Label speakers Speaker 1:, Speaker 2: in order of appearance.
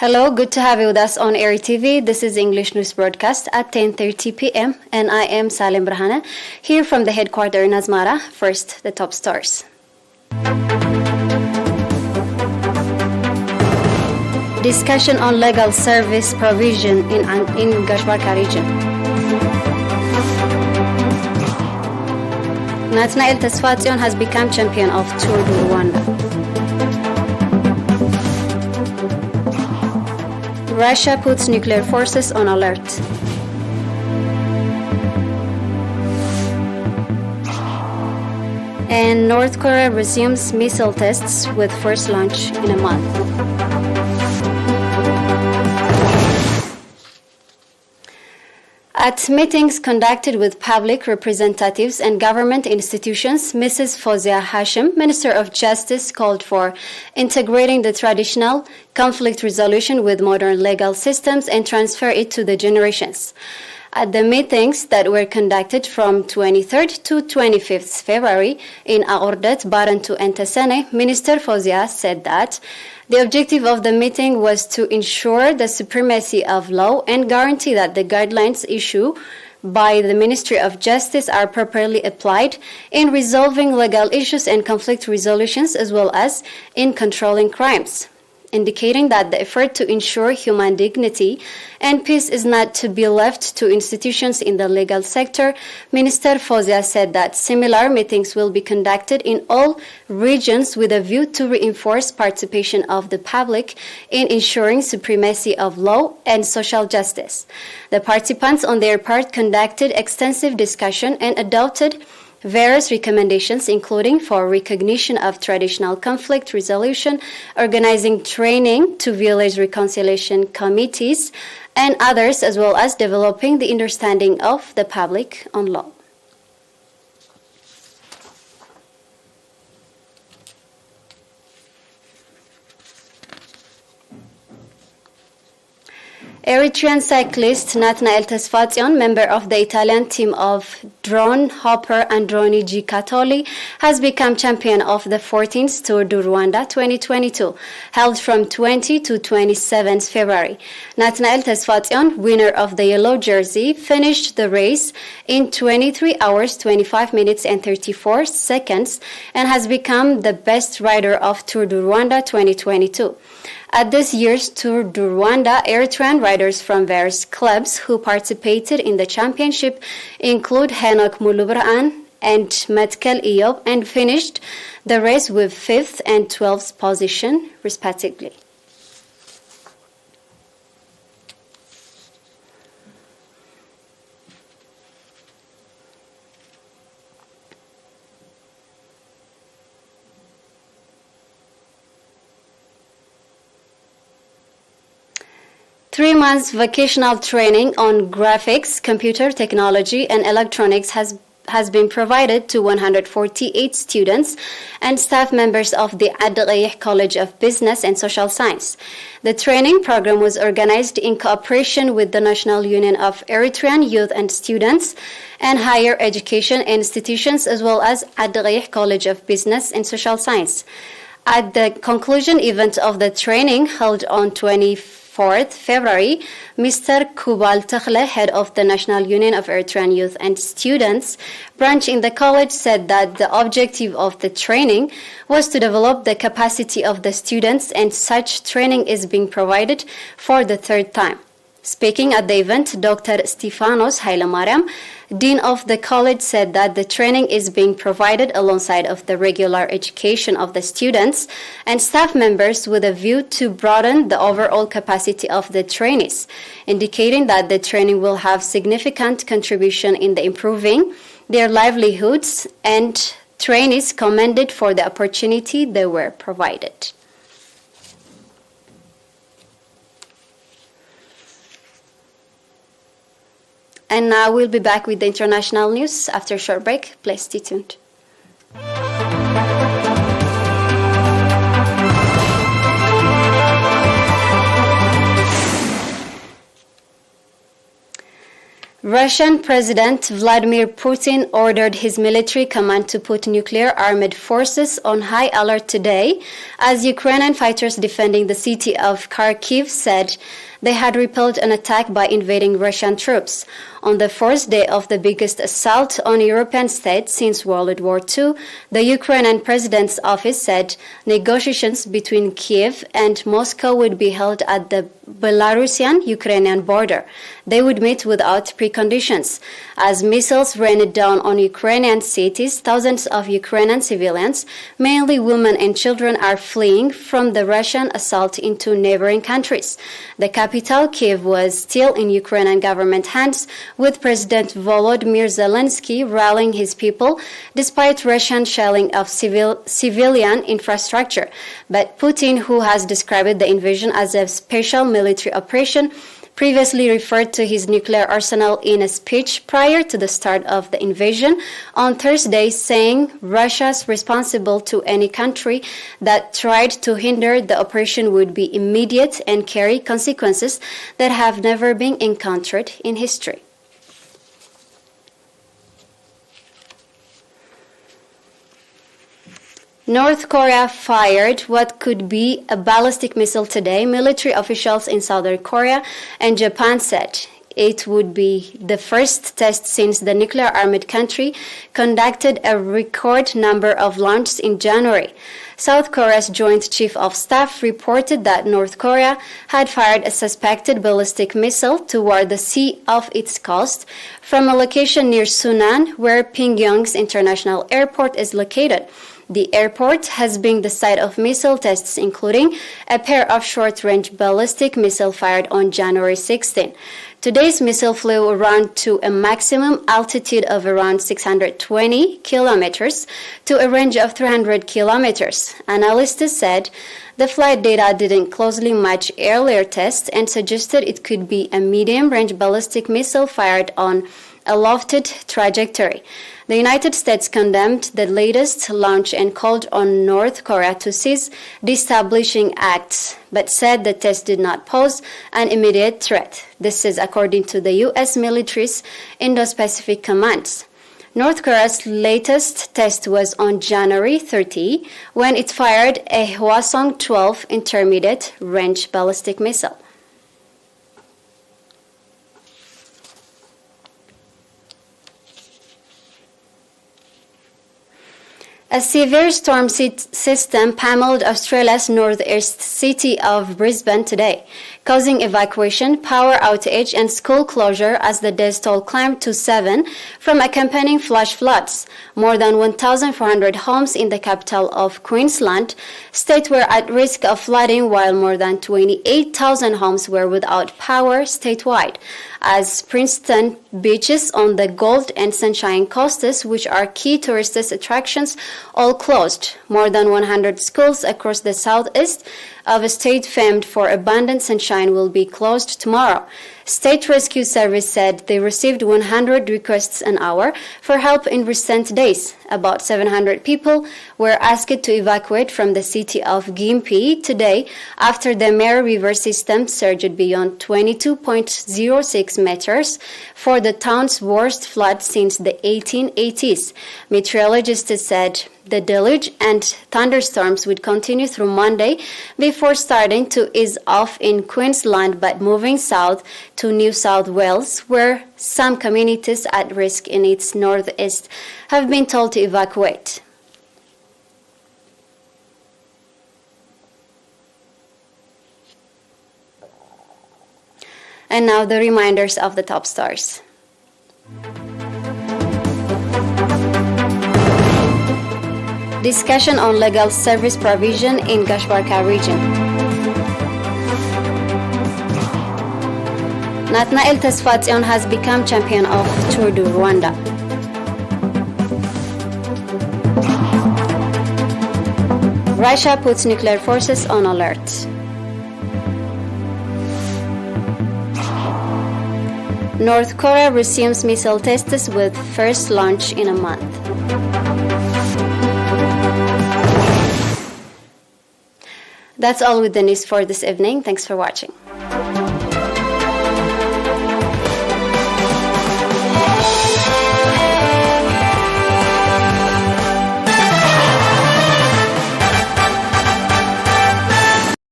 Speaker 1: Hello, good to have you with us on ERi-TV. This is English News Broadcast at 10:30 p.m. and I am Salim Brahana, here from the headquarters in Asmara. First, the top stars. Discussion on legal service provision in Gashbarka region. Nathanael Tesfatsion has become champion of Tour du Rwanda. Russia puts nuclear forces on alert. And North Korea resumes missile tests with first launch in a month. At meetings conducted with public representatives and government institutions, Mrs. Fozia Hashim, Minister of Justice, called for integrating the traditional conflict resolution with modern legal systems and transfer it to the generations. At the meetings that were conducted from 23rd to 25th February in Aordet, Barantu and Tesene, Minister Fozia said that the objective of the meeting was to ensure the supremacy of law and guarantee that the guidelines issued by the Ministry of Justice are properly applied in resolving legal issues and conflict resolutions as well as in controlling crimes, indicating that the effort to ensure human dignity and peace is not to be left to institutions in the legal sector. Minister Fozia said that similar meetings will be conducted in all regions with a view to reinforce participation of the public in ensuring supremacy of law and social justice. The participants on their part conducted extensive discussion and adopted various recommendations, including for recognition of traditional conflict resolution, organizing training to village reconciliation committees, and others, as well as developing the understanding of the public on law. Eritrean cyclist Nathanael Tesfatsion, member of the Italian team of Drone Hopper Androni Gicatoli, has become champion of the 14th Tour du Rwanda 2022, held from 20 to 27 February. Nathanael Tesfatsion, winner of the yellow jersey, finished the race in 23 hours, 25 minutes and 34 seconds and has become the best rider of Tour du Rwanda 2022. At this year's Tour du Rwanda, Eritrean riders from various clubs who participated in the championship include Henok Mulubraan and Metkel Eyob and finished the race with 5th and 12th position, respectively. Three months vocational training on graphics, computer technology, and electronics has been provided to 148 students and staff members of the ERi College of Business and Social Science. The training program was organized in cooperation with the National Union of Eritrean Youth and Students and Higher Education Institutions, as well as ERi College of Business and Social Science. At the conclusion event of the training held on 24th February, Mr. Kubal Takhle, head of the National Union of Eritrean Youth and Students branch in the college, said that the objective of the training was to develop the capacity of the students, and such training is being provided for the third time. Speaking at the event, Dr. Stefanos Hailemariam, Dean of the college, said that the training is being provided alongside of the regular education of the students and staff members with a view to broaden the overall capacity of the trainees, indicating that the training will have significant contribution in the improving their livelihoods, and trainees commended for the opportunity they were provided. And now we'll be back with the international news after a short break. Please stay tuned. Russian President Vladimir Putin ordered his military command to put nuclear armed forces on high alert today, as Ukrainian fighters defending the city of Kharkiv said they had repelled an attack by invading Russian troops. On the fourth day of the biggest assault on European states since World War II, the Ukrainian president's office said negotiations between Kiev and Moscow would be held at the Belarusian-Ukrainian border. They would meet without preconditions. As missiles rained down on Ukrainian cities, thousands of Ukrainian civilians, mainly women and children, are fleeing from the Russian assault into neighboring countries. The capital, Kiev, was still in Ukrainian government hands, with President Volodymyr Zelensky rallying his people despite Russian shelling of civilian infrastructure. But Putin, who has described the invasion as a special military operation, previously referred to his nuclear arsenal in a speech prior to the start of the invasion on Thursday, saying Russia's responsible to any country that tried to hinder the operation would be immediate and carry consequences that have never been encountered in history. North Korea fired what could be a ballistic missile today, military officials in Southern Korea and Japan said. It would be the first test since the nuclear-armed country conducted a record number of launches in January. South Korea's Joint Chief of Staff reported that North Korea had fired a suspected ballistic missile toward the sea off its coast from a location near Sunan, where Pyongyang's international airport is located. The airport has been the site of missile tests, including a pair of short-range ballistic missiles fired on January 16. Today's missile flew around to a maximum altitude of around 620 kilometers to a range of 300 kilometers. Analysts said the flight data didn't closely match earlier tests and suggested it could be a medium-range ballistic missile fired on a lofted trajectory. The United States condemned the latest launch and called on North Korea to cease destabilizing acts, but said the test did not pose an immediate threat. This is according to the U.S. military's Indo-Pacific Command. North Korea's latest test was on January 30, when it fired a Hwasong-12 intermediate-range ballistic missile. A severe storm system pummeled Australia's northeast city of Brisbane today, causing evacuation, power outage, and school closure as the death toll climbed to 7 from accompanying flash floods. More than 1,400 homes in the capital of Queensland state were at risk of flooding, while more than 28,000 homes were without power statewide. As Princeton beaches on the Gold and Sunshine Coasts, which are key tourist attractions, all closed. More than 100 schools across the southeast of a state famed for abundant sunshine will be closed tomorrow. State Rescue Service said they received 100 requests an hour for help in recent days. About 700 people were asked to evacuate from the city of Gympie today after the Mare River system surged beyond 22.06 meters for the town's worst flood since the 1880s. Meteorologists said the deluge and thunderstorms would continue through Monday before starting to ease off in Queensland but moving south to New South Wales, where some communities at risk in its northeast have been told to evacuate. And now the reminders of the top stars. Discussion on legal service provision in Gashbarka region. Nathanael Tesfatzion has become champion of Tour du Rwanda. Russia puts nuclear forces on alert. North Korea resumes missile tests with first launch in a month. That's all with the news for this evening. Thanks for watching.